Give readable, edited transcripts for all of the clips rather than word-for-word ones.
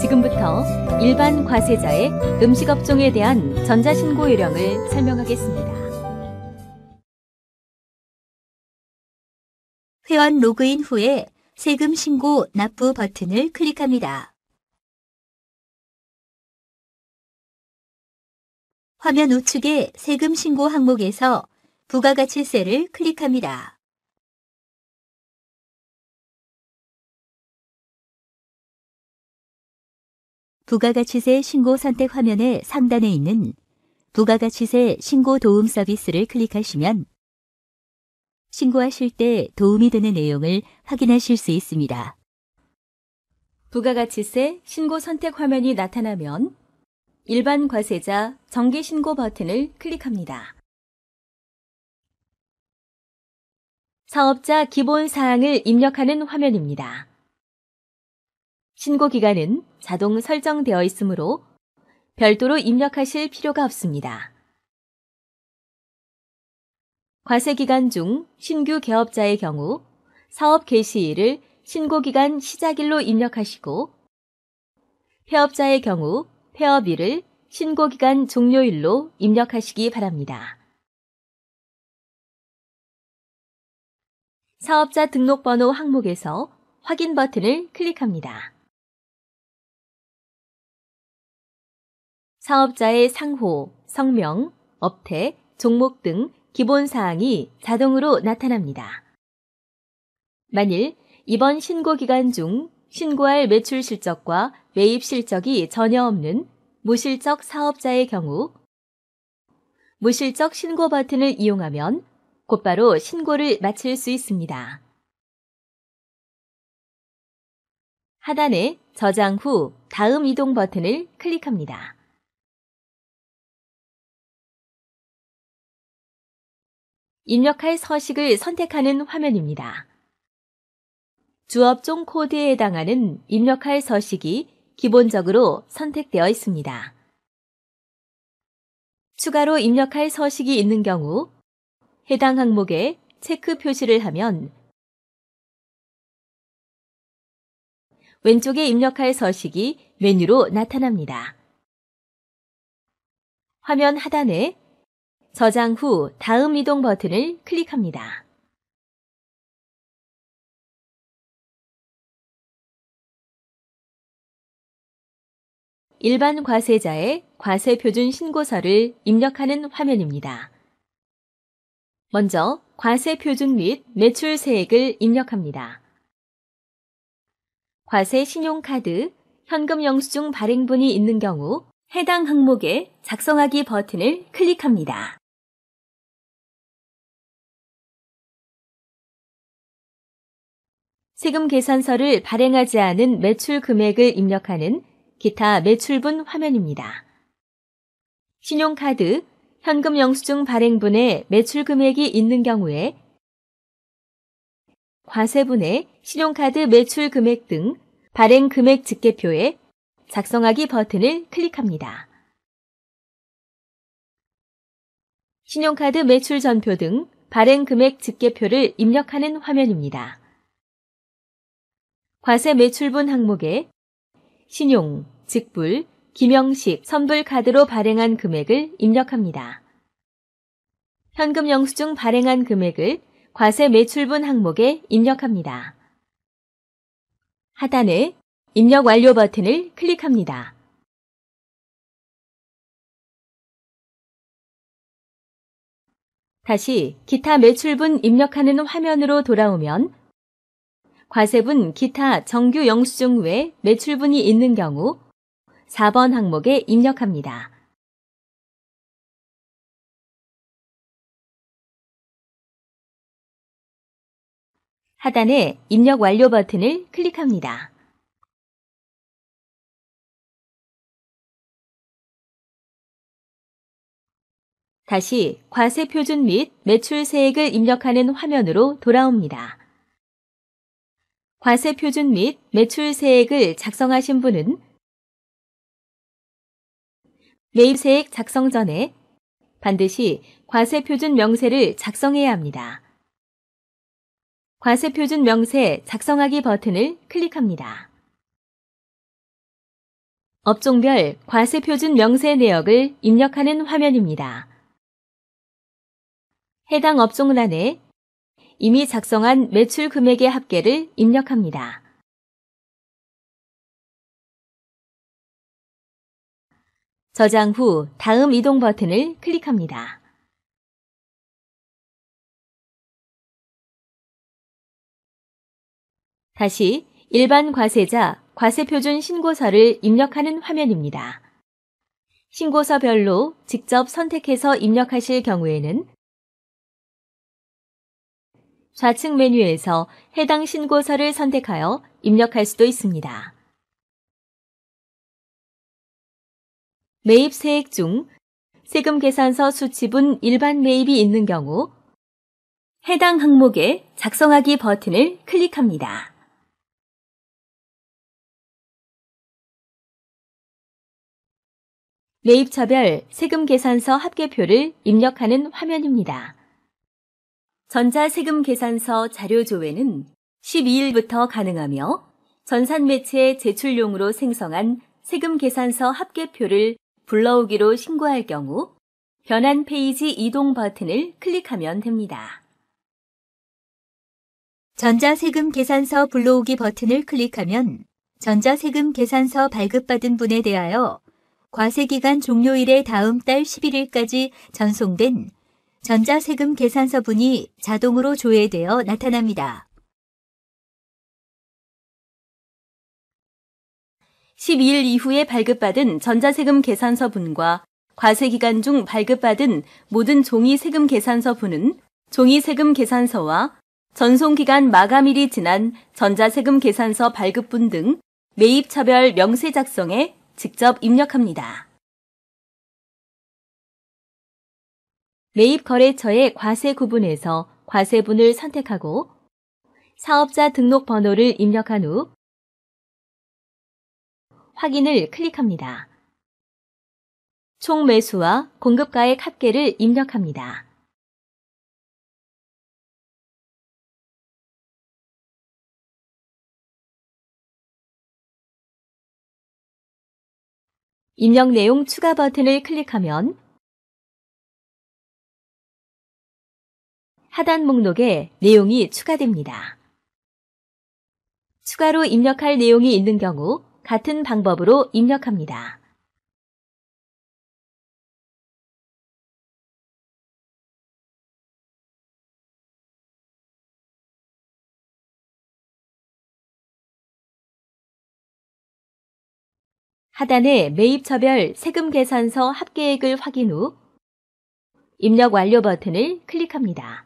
지금부터 일반 과세자의 음식업종에 대한 전자신고 요령을 설명하겠습니다. 회원 로그인 후에 세금 신고 납부 버튼을 클릭합니다. 화면 우측의 세금 신고 항목에서 부가가치세를 클릭합니다. 부가가치세 신고 선택 화면의 상단에 있는 부가가치세 신고 도움 서비스를 클릭하시면 신고하실 때 도움이 되는 내용을 확인하실 수 있습니다. 부가가치세 신고 선택 화면이 나타나면 일반 과세자 정기 신고 버튼을 클릭합니다. 사업자 기본 사항을 입력하는 화면입니다. 신고 기간은 자동 설정되어 있으므로 별도로 입력하실 필요가 없습니다. 과세 기간 중 신규 개업자의 경우 사업 개시일을 신고기간 시작일로 입력하시고 폐업자의 경우 폐업일을 신고기간 종료일로 입력하시기 바랍니다. 사업자 등록번호 항목에서 확인 버튼을 클릭합니다. 사업자의 상호, 성명, 업태, 종목 등 기본 사항이 자동으로 나타납니다. 만일 이번 신고 기간 중 신고할 매출 실적과 매입 실적이 전혀 없는 무실적 사업자의 경우 무실적 신고 버튼을 이용하면 곧바로 신고를 마칠 수 있습니다. 하단에 저장 후 다음 이동 버튼을 클릭합니다. 입력할 서식을 선택하는 화면입니다. 주업종 코드에 해당하는 입력할 서식이 기본적으로 선택되어 있습니다. 추가로 입력할 서식이 있는 경우 해당 항목에 체크 표시를 하면 왼쪽에 입력할 서식이 메뉴로 나타납니다. 화면 하단에 저장 후 다음 이동 버튼을 클릭합니다. 일반 과세자의 과세 표준 신고서를 입력하는 화면입니다. 먼저 과세 표준 및 매출 세액을 입력합니다. 과세 신용카드, 현금 영수증 발행분이 있는 경우 해당 항목에 작성하기 버튼을 클릭합니다. 세금 계산서를 발행하지 않은 매출 금액을 입력하는 기타 매출분 화면입니다. 신용카드, 현금 영수증 발행분에 매출 금액이 있는 경우에 과세분의 신용카드 매출 금액 등 발행 금액 집계표에 작성하기 버튼을 클릭합니다. 신용카드 매출 전표 등 발행 금액 집계표를 입력하는 화면입니다. 과세 매출분 항목에 신용, 직불, 기명식, 선불카드로 발행한 금액을 입력합니다. 현금 영수증 발행한 금액을 과세 매출분 항목에 입력합니다. 하단에 입력 완료 버튼을 클릭합니다. 다시 기타 매출분 입력하는 화면으로 돌아오면 과세분 기타 정규 영수증 외 매출분이 있는 경우 4번 항목에 입력합니다. 하단에 입력 완료 버튼을 클릭합니다. 다시 과세 표준 및 매출 세액을 입력하는 화면으로 돌아옵니다. 과세 표준 및 매출 세액을 작성하신 분은 매입세액 작성 전에 반드시 과세 표준 명세를 작성해야 합니다. 과세 표준 명세 작성하기 버튼을 클릭합니다. 업종별 과세표준 명세 내역을 입력하는 화면입니다. 해당 업종란에 이미 작성한 매출 금액의 합계를 입력합니다. 저장 후 다음 이동 버튼을 클릭합니다. 다시 일반 과세자 과세표준 신고서를 입력하는 화면입니다. 신고서별로 직접 선택해서 입력하실 경우에는 좌측 메뉴에서 해당 신고서를 선택하여 입력할 수도 있습니다. 매입 세액 중 세금 계산서 수치분 일반 매입이 있는 경우 해당 항목에 작성하기 버튼을 클릭합니다. 매입처별 세금 계산서 합계표를 입력하는 화면입니다. 전자세금계산서 자료 조회는 12일부터 가능하며 전산매체 제출용으로 생성한 세금계산서 합계표를 불러오기로 신고할 경우 변환 페이지 이동 버튼을 클릭하면 됩니다. 전자세금 계산서 불러오기 버튼을 클릭하면 전자세금 계산서 발급받은 분에 대하여 과세기간 종료일의 다음 달 11일까지 전송된 전자세금 계산서분이 자동으로 조회되어 나타납니다. 12일 이후에 발급받은 전자세금 계산서분과 과세기간 중 발급받은 모든 종이세금 계산서분은 종이세금 계산서와 전송기간 마감일이 지난 전자세금 계산서 발급분 등 매입처별 명세 작성에 직접 입력합니다. 매입거래처의 과세 구분에서 과세분을 선택하고 사업자 등록번호를 입력한 후 확인을 클릭합니다. 총 매수와 공급가액 합계를 입력합니다. 입력 내용 추가 버튼을 클릭하면 하단 목록에 내용이 추가됩니다. 추가로 입력할 내용이 있는 경우 같은 방법으로 입력합니다. 하단의 매입처별 세금계산서 합계액을 확인 후 입력 완료 버튼을 클릭합니다.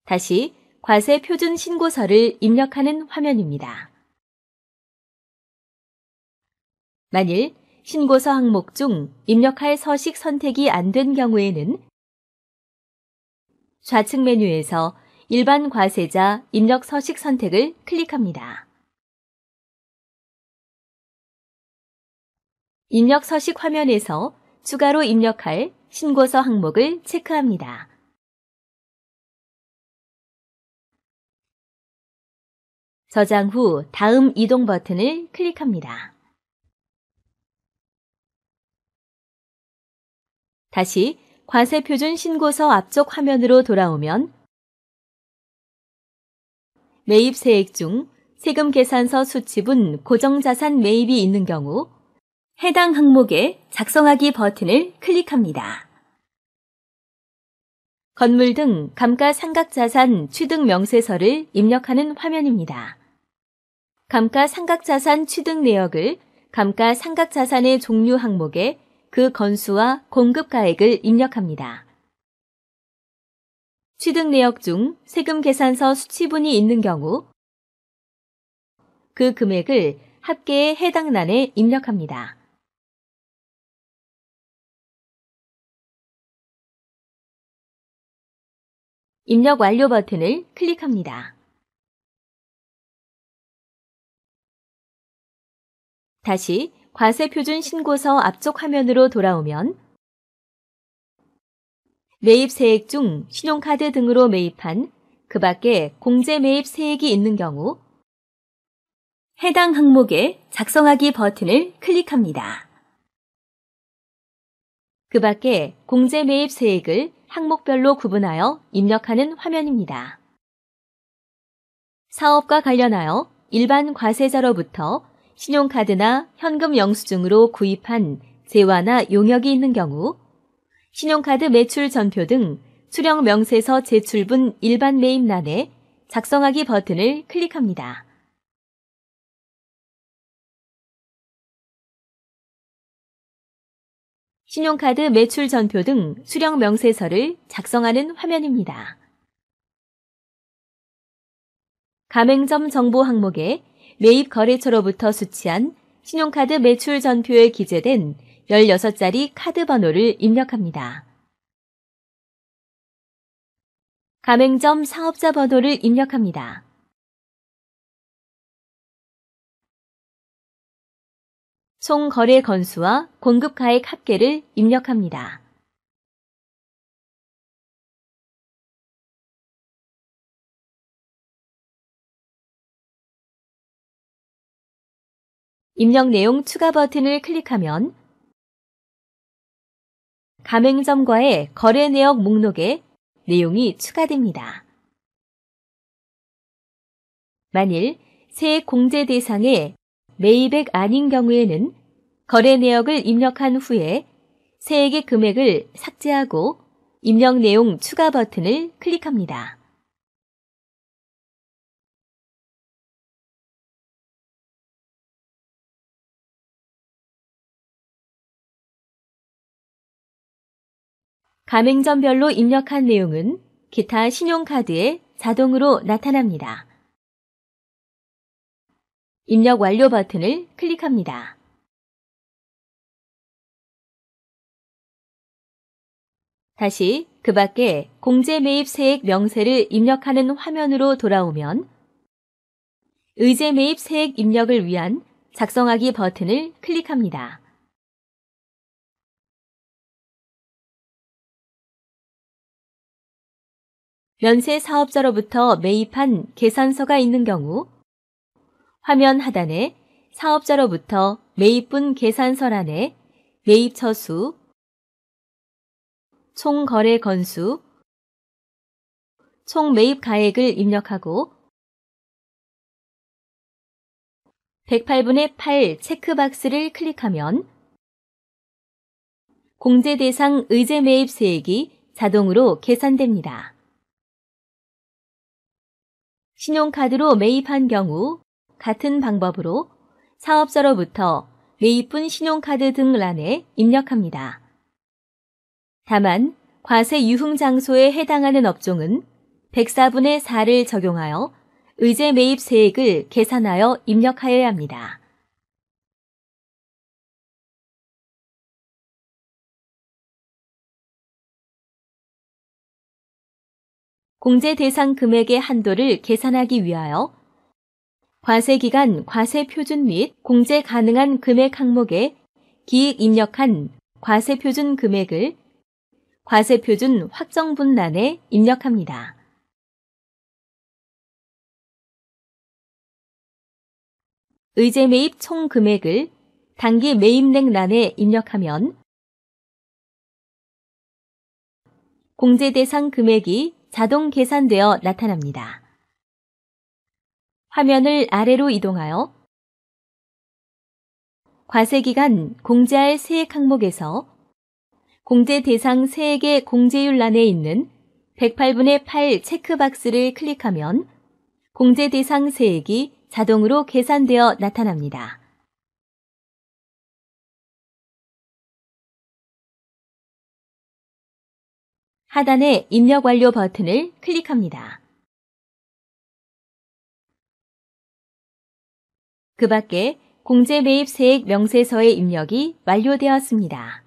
다시 과세 표준 신고서를 입력하는 화면입니다. 만일 신고서 항목 중 입력할 서식 선택이 안 된 경우에는 좌측 메뉴에서 일반 과세자 입력 서식 선택을 클릭합니다. 입력 서식 화면에서 추가로 입력할 신고서 항목을 체크합니다. 저장 후 다음 이동 버튼을 클릭합니다. 다시 과세표준 신고서 앞쪽 화면으로 돌아오면 매입 세액 중 세금 계산서 수치분 고정자산 매입이 있는 경우 해당 항목에 작성하기 버튼을 클릭합니다. 건물 등 감가상각자산 취득 명세서를 입력하는 화면입니다. 감가상각자산 취득 내역을 감가상각자산의 종류 항목에 그 건수와 공급가액을 입력합니다. 취득 내역 중 세금 계산서 수치분이 있는 경우 그 금액을 합계의 해당 란에 입력합니다. 입력 완료 버튼을 클릭합니다. 다시 과세표준 신고서 앞쪽 화면으로 돌아오면 매입 세액 중 신용카드 등으로 매입한 그 밖에 공제 매입 세액이 있는 경우 해당 항목의 작성하기 버튼을 클릭합니다. 그 밖에 공제 매입 세액을 항목별로 구분하여 입력하는 화면입니다. 사업과 관련하여 일반 과세자로부터 신용카드나 현금 영수증으로 구입한 재화나 용역이 있는 경우 신용카드 매출 전표 등 수령 명세서 제출분 일반 매입란에 작성하기 버튼을 클릭합니다. 신용카드 매출 전표 등 수령 명세서를 작성하는 화면입니다. 가맹점 정보 항목에 매입 거래처로부터 수취한 신용카드 매출 전표에 기재된 16자리 카드 번호를 입력합니다. 가맹점 사업자 번호를 입력합니다. 총 거래 건수와 공급가액 합계를 입력합니다. 입력 내용 추가 버튼을 클릭하면 가맹점과의 거래 내역 목록에 내용이 추가됩니다. 만일 세액 공제 대상의 매입액 아닌 경우에는 거래 내역을 입력한 후에 세액의 금액을 삭제하고 입력 내용 추가 버튼을 클릭합니다. 가맹점별로 입력한 내용은 기타 신용카드에 자동으로 나타납니다. 입력 완료 버튼을 클릭합니다. 다시 그 밖에 공제 매입 세액 명세를 입력하는 화면으로 돌아오면 의제 매입 세액 입력을 위한 작성하기 버튼을 클릭합니다. 면세 사업자로부터 매입한 계산서가 있는 경우 화면 하단에 사업자로부터 매입분 계산서란에 매입 처수, 총 거래 건수, 총 매입 가액을 입력하고 108분의 8 체크박스를 클릭하면 공제 대상 의제 매입 세액이 자동으로 계산됩니다. 신용카드로 매입한 경우 같은 방법으로 사업자로부터 매입분 신용카드 등 란에 입력합니다. 다만 과세 유흥 장소에 해당하는 업종은 104분의 4를 적용하여 의제 매입 세액을 계산하여 입력하여야 합니다. 공제 대상 금액의 한도를 계산하기 위하여 과세기간 과세표준 및 공제 가능한 금액 항목에 기획 입력한 과세표준 금액을 과세표준 확정분란에 입력합니다. 의제 매입 총 금액을 단기 매입액란에 입력하면 공제 대상 금액이 자동 계산되어 나타납니다. 화면을 아래로 이동하여 과세기간 공제할 세액 항목에서 공제 대상 세액의 공제율란에 있는 108분의 8 체크박스를 클릭하면 공제 대상 세액이 자동으로 계산되어 나타납니다. 하단의 입력 완료 버튼을 클릭합니다. 그 밖에 공제 매입 세액 명세서의 입력이 완료되었습니다.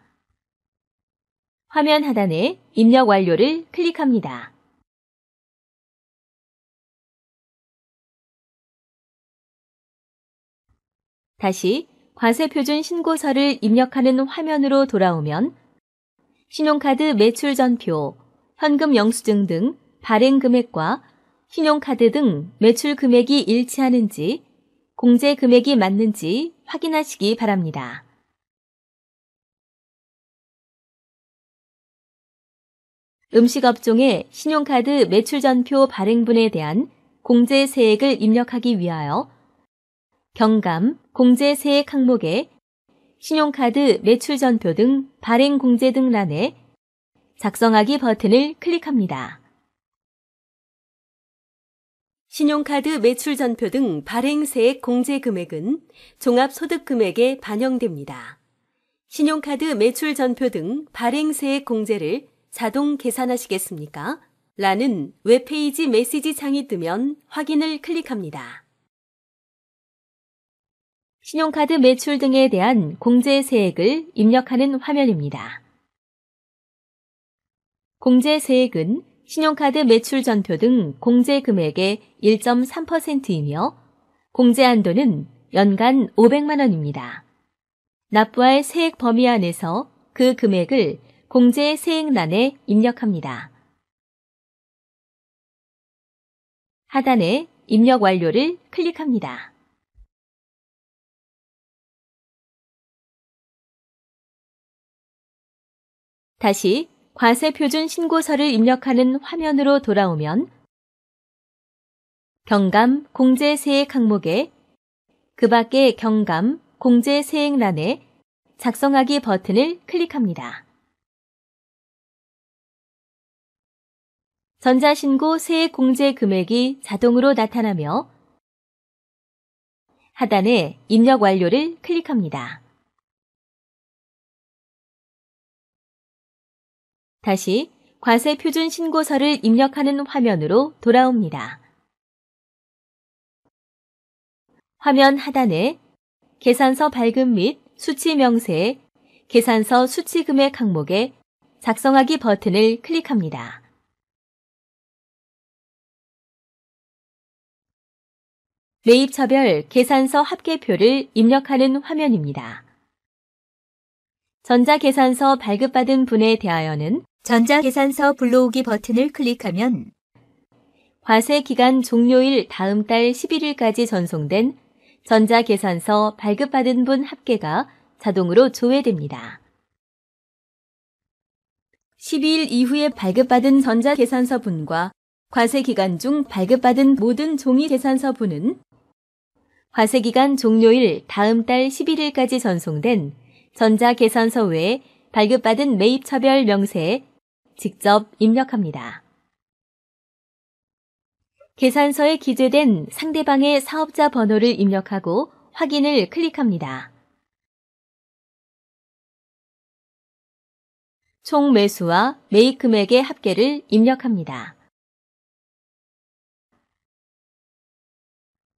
화면 하단에 입력 완료를 클릭합니다. 다시 과세표준 신고서를 입력하는 화면으로 돌아오면 신용카드 매출 전표, 현금 영수증 등 발행 금액과 신용카드 등 매출 금액이 일치하는지 공제 금액이 맞는지 확인하시기 바랍니다. 음식업종의 신용카드 매출전표 발행분에 대한 공제세액을 입력하기 위하여 경감 공제세액 항목에 신용카드 매출전표 등 발행공제 등 란에 작성하기 버튼을 클릭합니다. 신용카드 매출전표 등 발행세액 공제 금액은 종합소득금액에 반영됩니다. 신용카드 매출전표 등 발행세액 공제를 자동 계산하시겠습니까? 라는 웹페이지 메시지 창이 뜨면 확인을 클릭합니다. 신용카드 매출 등에 대한 공제세액을 입력하는 화면입니다. 공제세액은 신용카드 매출 전표 등 공제 금액의 1.3%이며 공제 한도는 연간 500만 원입니다. 납부할 세액 범위 안에서 그 금액을 공제 세액란에 입력합니다. 하단에 입력 완료를 클릭합니다. 다시 과세표준 신고서를 입력하는 화면으로 돌아오면 경감 공제세액 항목에 그 밖의 경감 공제세액란에 작성하기 버튼을 클릭합니다. 전자신고 세액 공제 금액이 자동으로 나타나며 하단에 입력 완료를 클릭합니다. 다시 과세표준 신고서를 입력하는 화면으로 돌아옵니다. 화면 하단에 계산서 발급 및 수치 명세에 계산서 수치 금액 항목에 작성하기 버튼을 클릭합니다. 매입처별 계산서 합계표를 입력하는 화면입니다. 전자계산서 발급받은 분에 대하여는 전자계산서 불러오기 버튼을 클릭하면 과세기간 종료일 다음 달 11일까지 전송된 전자계산서 발급받은 분 합계가 자동으로 조회됩니다. 12일 이후에 발급받은 전자계산서 분과 과세기간 중 발급받은 모든 종이계산서 분은 과세기간 종료일 다음 달 11일까지 전송된 전자계산서 외에 발급받은 매입처별 명세에 직접 입력합니다. 계산서에 기재된 상대방의 사업자 번호를 입력하고 확인을 클릭합니다. 총 매수와 매입 금액의 합계를 입력합니다.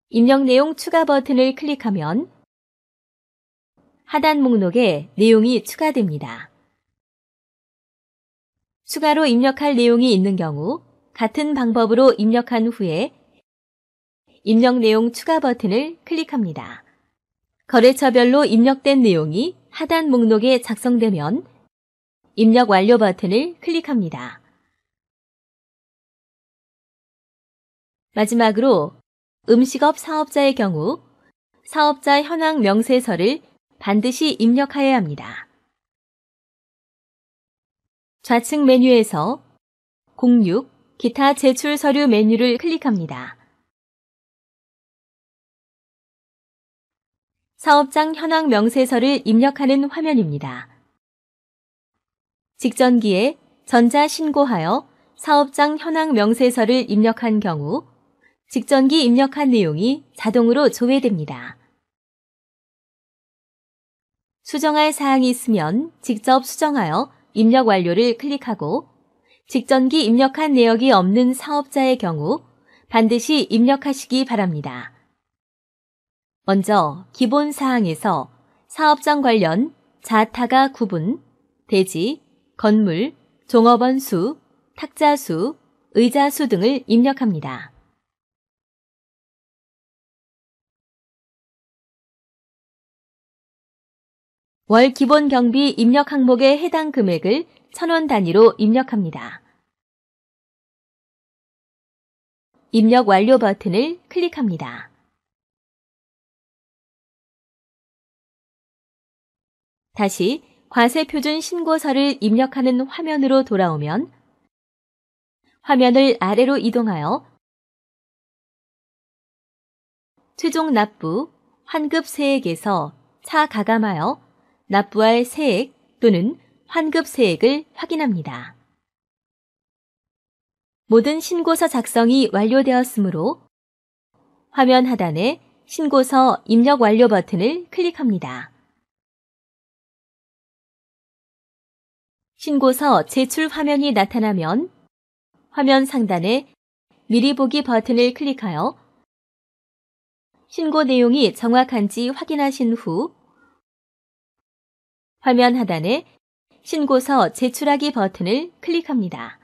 입력 내용 추가 버튼을 클릭하면 하단 목록에 내용이 추가됩니다. 추가로 입력할 내용이 있는 경우 같은 방법으로 입력한 후에 입력 내용 추가 버튼을 클릭합니다. 거래처별로 입력된 내용이 하단 목록에 작성되면 입력 완료 버튼을 클릭합니다. 마지막으로 음식업 사업자의 경우 사업자 현황 명세서를 반드시 입력하여야 합니다. 좌측 메뉴에서 06 기타 제출 서류 메뉴를 클릭합니다. 사업장 현황 명세서를 입력하는 화면입니다. 직전기에 전자신고하여 사업장 현황 명세서를 입력한 경우 직전기 입력한 내용이 자동으로 조회됩니다. 수정할 사항이 있으면 직접 수정하여 입력 완료를 클릭하고 직전기 입력한 내역이 없는 사업자의 경우 반드시 입력하시기 바랍니다. 먼저 기본 사항에서 사업장 관련 자타가 구분, 대지, 건물, 종업원 수, 탁자 수, 의자 수 등을 입력합니다. 월 기본 경비 입력 항목에 해당 금액을 1,000원 단위로 입력합니다. 입력 완료 버튼을 클릭합니다. 다시 과세표준 신고서를 입력하는 화면으로 돌아오면 화면을 아래로 이동하여 최종 납부, 환급 세액에서 차가감하여 납부할 세액 또는 환급 세액을 확인합니다. 모든 신고서 작성이 완료되었으므로 화면 하단에 신고서 입력 완료 버튼을 클릭합니다. 신고서 제출 화면이 나타나면 화면 상단에 미리 보기 버튼을 클릭하여 신고 내용이 정확한지 확인하신 후 화면 하단에 신고서 제출하기 버튼을 클릭합니다.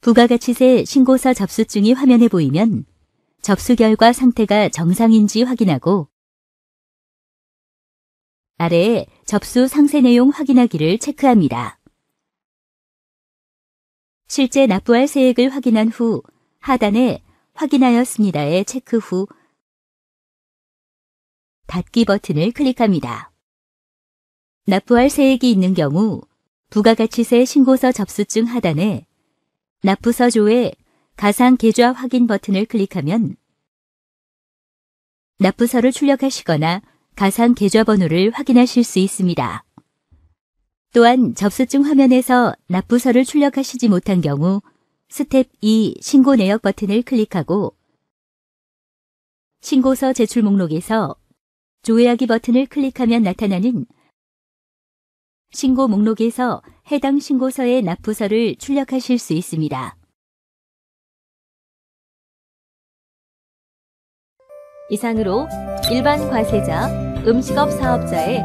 부가가치세 신고서 접수증이 화면에 보이면 접수 결과 상태가 정상인지 확인하고 아래에 접수 상세 내용 확인하기를 체크합니다. 실제 납부할 세액을 확인한 후 하단에 확인하였습니다에 체크 후 닫기 버튼을 클릭합니다. 납부할 세액이 있는 경우 부가가치세 신고서 접수증 하단에 납부서조에 가상 계좌 확인 버튼을 클릭하면 납부서를 출력하시거나 가상 계좌번호를 확인하실 수 있습니다. 또한 접수증 화면에서 납부서를 출력하시지 못한 경우 스텝 2 신고 내역 버튼을 클릭하고 신고서 제출 목록에서 조회하기 버튼을 클릭하면 나타나는 신고 목록에서 해당 신고서의 납부서를 출력하실 수 있습니다. 이상으로 일반 과세자, 음식업 사업자의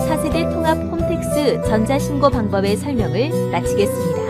4세대 통합 홈택스 전자신고 방법의 설명을 마치겠습니다.